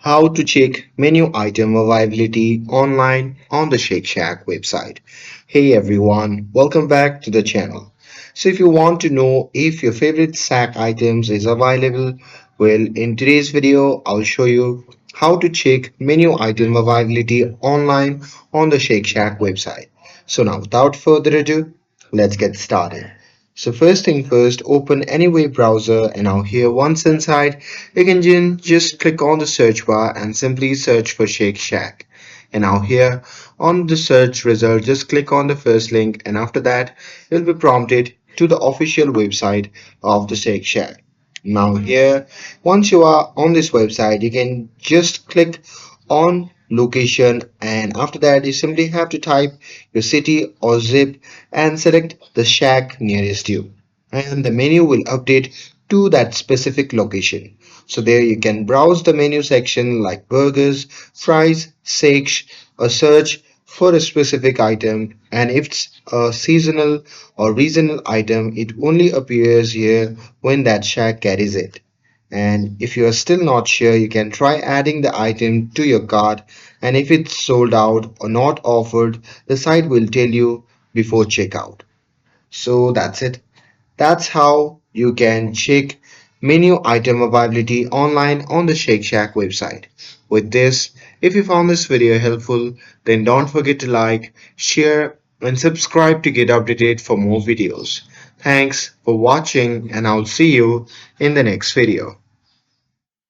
how to check menu item availability online on the Shake Shack website. Hey everyone, welcome back to the channel. So if you want to know if your favorite Shack items is available, well in today's video I'll show you how to check menu item availability online on the Shake Shack website. So now without further ado, let's get started. So first thing first, open any web browser and now here once inside, you can just click on the search bar and simply search for Shake Shack. And now here on the search result, just click on the first link and after that, you'll be prompted to the official website of the Shake Shack. Now here, once you are on this website, you can just click on location and after that you simply have to type your city or zip and select the shack nearest you and the menu will update to that specific location. So there you can browse the menu section like burgers, fries, shakes, or search for a specific item, and if it's a seasonal or regional item it only appears here when that shack carries it. And if you are still not sure, you can try adding the item to your cart. And if it's sold out or not offered, the site will tell you before checkout. So that's it. That's how you can check menu item availability online on the Shake Shack website. With this, if you found this video helpful, then don't forget to like, share, and subscribe to get updated for more videos. Thanks for watching, and I'll see you in the next video.